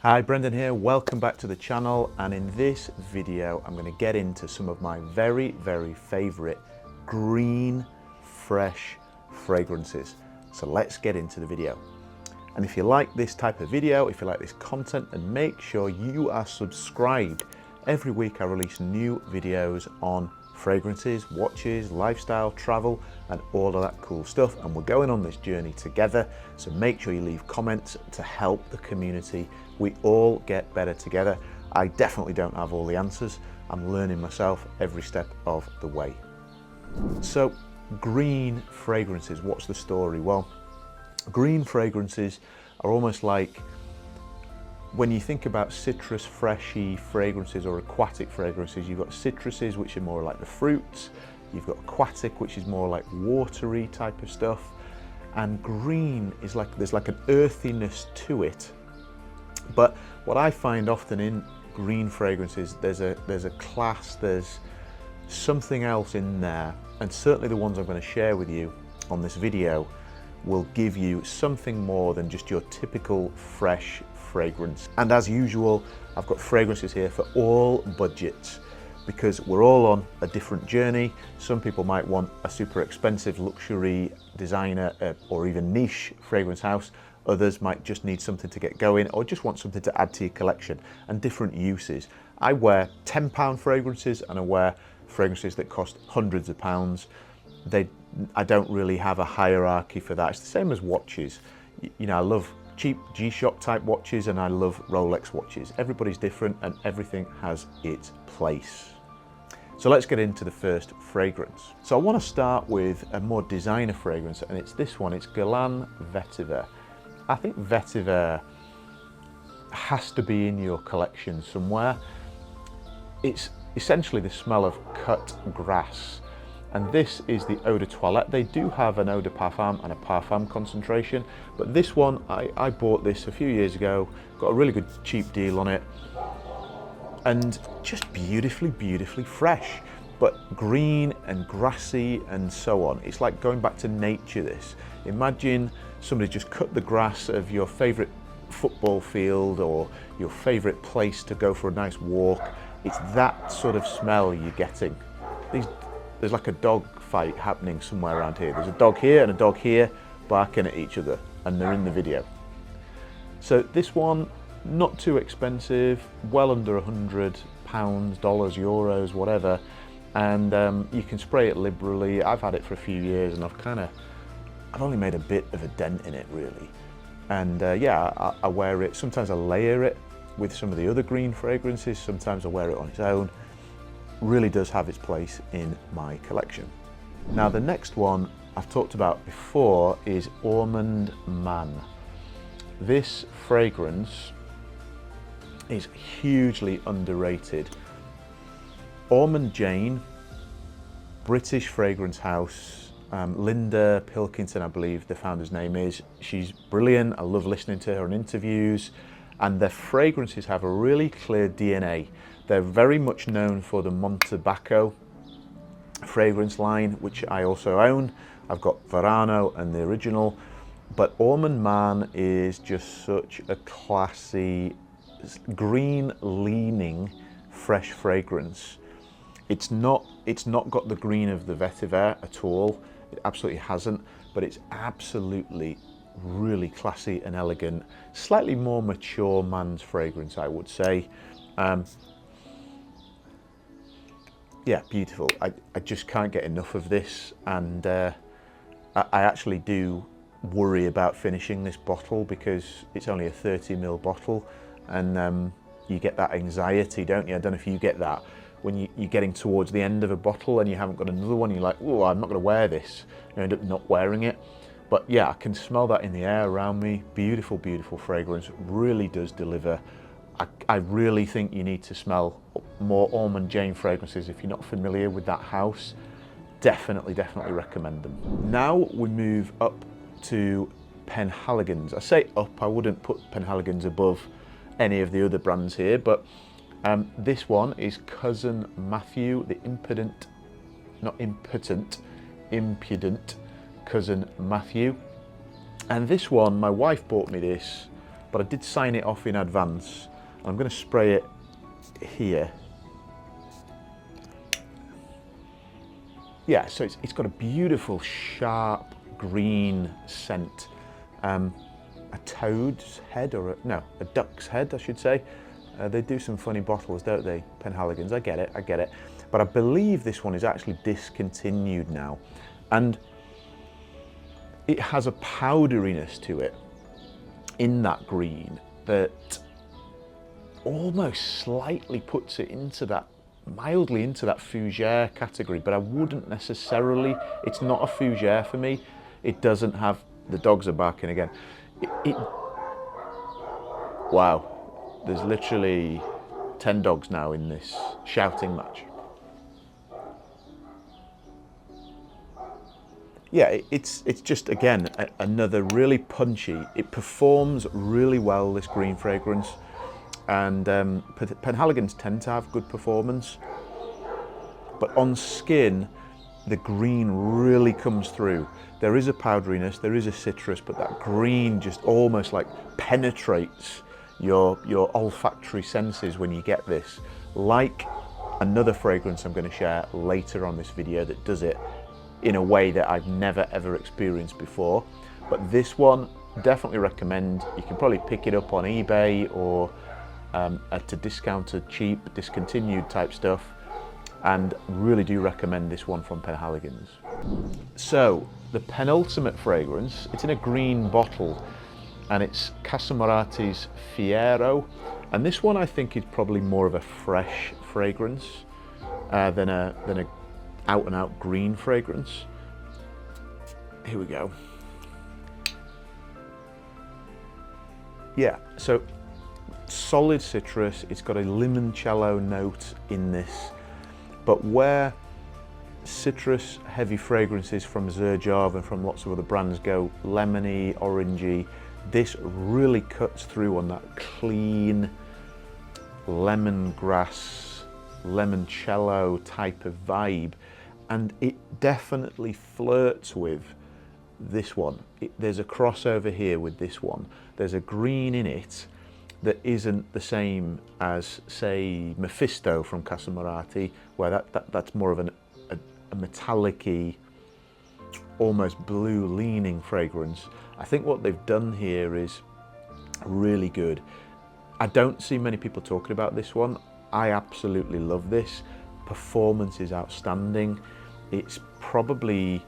Hi, Brendan here. Welcome back to the channel, and in this video I'm going to get into some of my very favorite green fresh fragrances. So let's get into the video. And if you like this type of video, if you like this content, then make sure you are subscribed. Every week I release new videos on fragrances, watches, lifestyle, travel, and all of that cool stuff. And we're going on this journey together. So make sure you leave comments to help the community. We all get better together. I definitely don't have all the answers. I'm learning myself every step of the way. So green fragrances, what's the story? Well, green fragrances are almost like when you think about citrus freshy fragrances or aquatic fragrances. You've got citruses, which are more like the fruits. You've got aquatic, which is more like watery type of stuff. And green is like, there's like an earthiness to it. But what I find often in green fragrances, there's a class, there's something else in there. And certainly the ones I'm going to share with you on this video will give you something more than just your typical fresh fragrance. And as usual, I've got fragrances here for all budgets, because we're all on a different journey. Some people might want a super expensive luxury designer or even niche fragrance house. Others might just need something to get going or just want something to add to your collection, and different uses. I wear £10 fragrances and I wear fragrances that cost hundreds of pounds. I don't really have a hierarchy for that. It's the same as watches. You know, I love cheap G-Shock type watches and I love Rolex watches. Everybody's different and everything has its place. So let's get into the first fragrance. So I want to start with a more designer fragrance, and it's this one. It's Guerlain Vetiver. I think Vetiver has to be in your collection somewhere. It's essentially the smell of cut grass. And this is the eau de toilette. They do have an eau de parfum and a parfum concentration, but this one, I bought this a few years ago, got a really good cheap deal on it, and just beautifully fresh, but green and grassy and so on. It's like going back to nature, this. Imagine somebody just cut the grass of your favorite football field or your favorite place to go for a nice walk. It's that sort of smell you're getting. There's like a dog fight happening somewhere around here. There's a dog here and a dog here barking at each other, and they're in the video. So this one, not too expensive, well under £100, dollars, euros, whatever. And you can spray it liberally. I've had it for a few years and I've only made a bit of a dent in it really. And yeah, I wear it. Sometimes I layer it with some of the other green fragrances. Sometimes I wear it on its own. Really does have its place in my collection. Now the next one I've talked about before is Almond Man. This fragrance is hugely underrated. Almond Jane, British fragrance house, Linda Pilkington, I believe the founder's name is. She's brilliant. I love listening to her in interviews, and their fragrances have a really clear DNA. They're very much known for the Montebacco fragrance line, which I also own. I've got Verano and the original, but Almond Man is just such a classy, green leaning, fresh fragrance. It's not got the green of the Vetiver at all. It absolutely hasn't, but it's absolutely really classy and elegant. Slightly more mature man's fragrance, I would say. Yeah, beautiful. I just can't get enough of this, and I actually do worry about finishing this bottle because it's only a 30ml bottle, and you get that anxiety, don't you? I don't know if you get that when you're getting towards the end of a bottle and you haven't got another one. You're like, oh, I'm not going to wear this. You end up not wearing it. But yeah, I can smell that in the air around me. Beautiful fragrance. Really does deliver. I really think you need to smell more Almond Jane fragrances. If you're not familiar with that house, definitely recommend them. Now we move up to Penhaligon's. I say up, I wouldn't put Penhaligon's above any of the other brands here, but this one is Cousin Matthew, the impudent Cousin Matthew. And this one, my wife bought me this but I did sign it off in advance. I'm going to spray it here. Yeah, so it's got a beautiful sharp green scent. A toad's head, or a duck's head, I should say. They do some funny bottles, don't they, Penhaligons? I get it. But I believe this one is actually discontinued now. And it has a powderiness to it in that green that almost slightly puts it into that, mildly into that fougere category, but I wouldn't necessarily, it's not a fougere for me. It doesn't have, the dogs are barking again. Wow, there's literally 10 dogs now in this shouting match. Yeah, it's just, again, another really punchy. It performs really well, this green fragrance. And Penhaligons tend to have good performance. But on skin, the green really comes through. There is a powderiness, there is a citrus, but that green just almost like penetrates your olfactory senses when you get this. Like another fragrance I'm going to share later on this video that does it in a way that I've never ever experienced before. But this one, definitely recommend. You can probably pick it up on eBay or at a discounted, cheap, discontinued type stuff, and really do recommend this one from Penhaligons. So the penultimate fragrance, it's in a green bottle, and it's Casa Moratti's Fiero, and this one I think is probably more of a fresh fragrance than a out and out green fragrance. Here we go. Yeah, so solid citrus. It's got a limoncello note in this, but where citrus heavy fragrances from Xerjoff and from lots of other brands go lemony, orangey, this really cuts through on that clean lemongrass, limoncello type of vibe, and it definitely flirts with this one. There's a crossover here with this one. There's a green in it that isn't the same as, say, Mephisto from Casa Moratti, where that's more of a metallic-y, almost blue-leaning fragrance. I think what they've done here is really good. I don't see many people talking about this one. I absolutely love this. Performance is outstanding. It's probably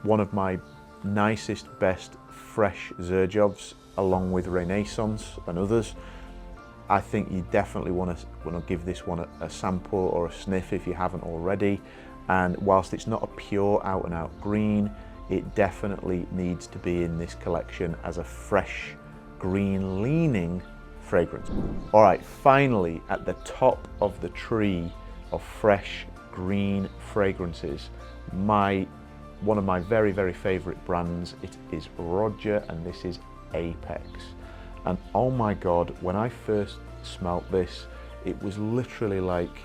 one of my nicest, best fresh Xerjoffs, along with Renaissance and others. I think you definitely want to give this one a sample or a sniff if you haven't already. And whilst it's not a pure out and out green, it definitely needs to be in this collection as a fresh green leaning fragrance. All right, finally at the top of the tree of fresh green fragrances, one of my very, very favorite brands, it is Roger, and this is Apex. And oh my God, when I first smelt this, it was literally like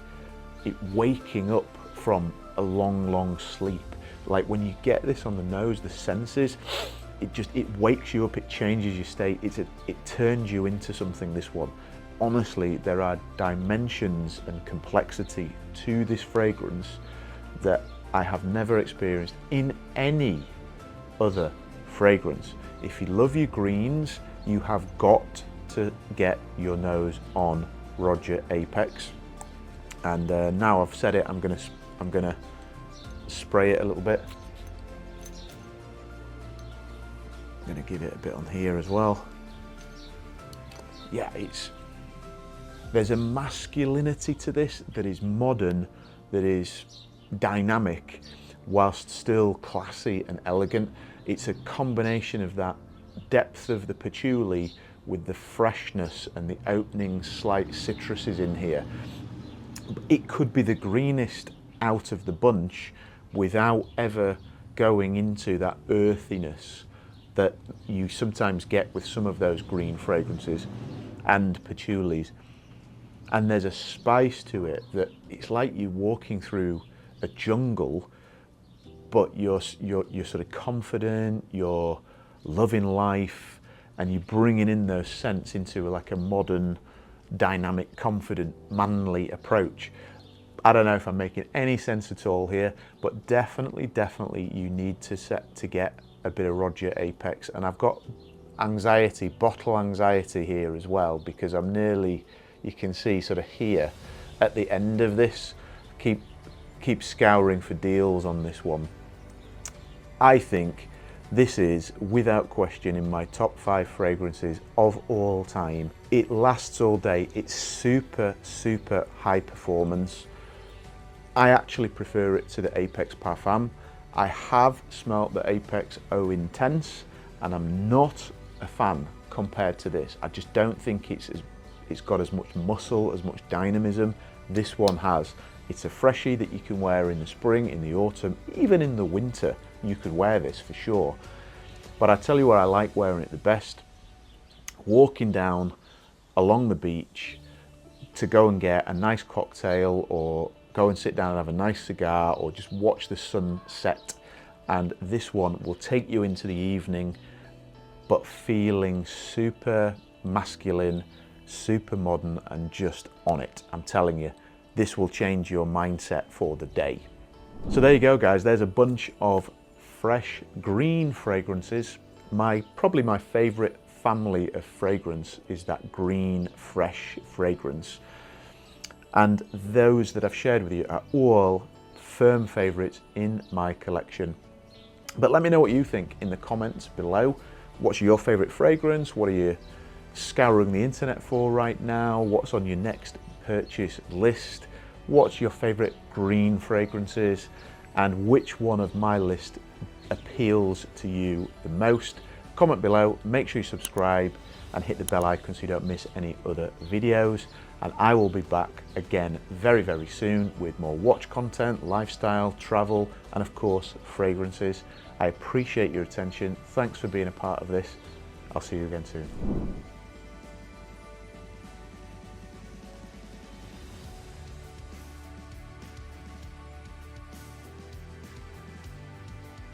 it waking up from a long sleep. Like when you get this on the nose, the senses, it wakes you up, it changes your state, it turns you into something, this one. Honestly, there are dimensions and complexity to this fragrance that I have never experienced in any other fragrance. If you love your greens, you have got to get your nose on Roger Apex. And now I've said it, I'm gonna spray it a little bit. I'm gonna give it a bit on here as well. Yeah, there's a masculinity to this that is modern, that is dynamic, whilst still classy and elegant. It's a combination of that depth of the patchouli with the freshness and the opening slight citruses in here. It could be the greenest out of the bunch without ever going into that earthiness that you sometimes get with some of those green fragrances and patchoulis. And there's a spice to it that it's like you walking through a jungle, but you're sort of confident, you're loving life, and you're bringing in those scents into like a modern, dynamic, confident, manly approach. I don't know if I'm making any sense at all here, but definitely you need to get a bit of Roger Apex. And I've got anxiety, bottle anxiety here as well, because I'm nearly, you can see sort of here at the end of this, keep scouring for deals on this one. I think this is without question in my top 5 fragrances of all time. It lasts all day. It's super high performance. I actually prefer it to the Apex Parfum. I have smelt the Apex Eau Intense, and I'm not a fan compared to this. I just don't think it's got as much muscle, as much dynamism this one has. It's a freshie that you can wear in the spring, in the autumn, even in the winter. You could wear this for sure. But I tell you where I like wearing it the best: walking down along the beach to go and get a nice cocktail, or go and sit down and have a nice cigar, or just watch the sun set. And this one will take you into the evening, but feeling super masculine, super modern, and just on it. I'm telling you, this will change your mindset for the day. So there you go, guys. There's a bunch of fresh green fragrances. Probably my favorite family of fragrance is that green, fresh fragrance. And those that I've shared with you are all firm favorites in my collection. But let me know what you think in the comments below. What's your favorite fragrance? What are you scouring the internet for right now? What's on your next purchase list? What's your favorite green fragrances? And which one of my list appeals to you the most? Comment below, make sure you subscribe and hit the bell icon so you don't miss any other videos. And I will be back again very soon with more watch content, lifestyle, travel, and of course, fragrances. I appreciate your attention. Thanks for being a part of this. I'll see you again soon.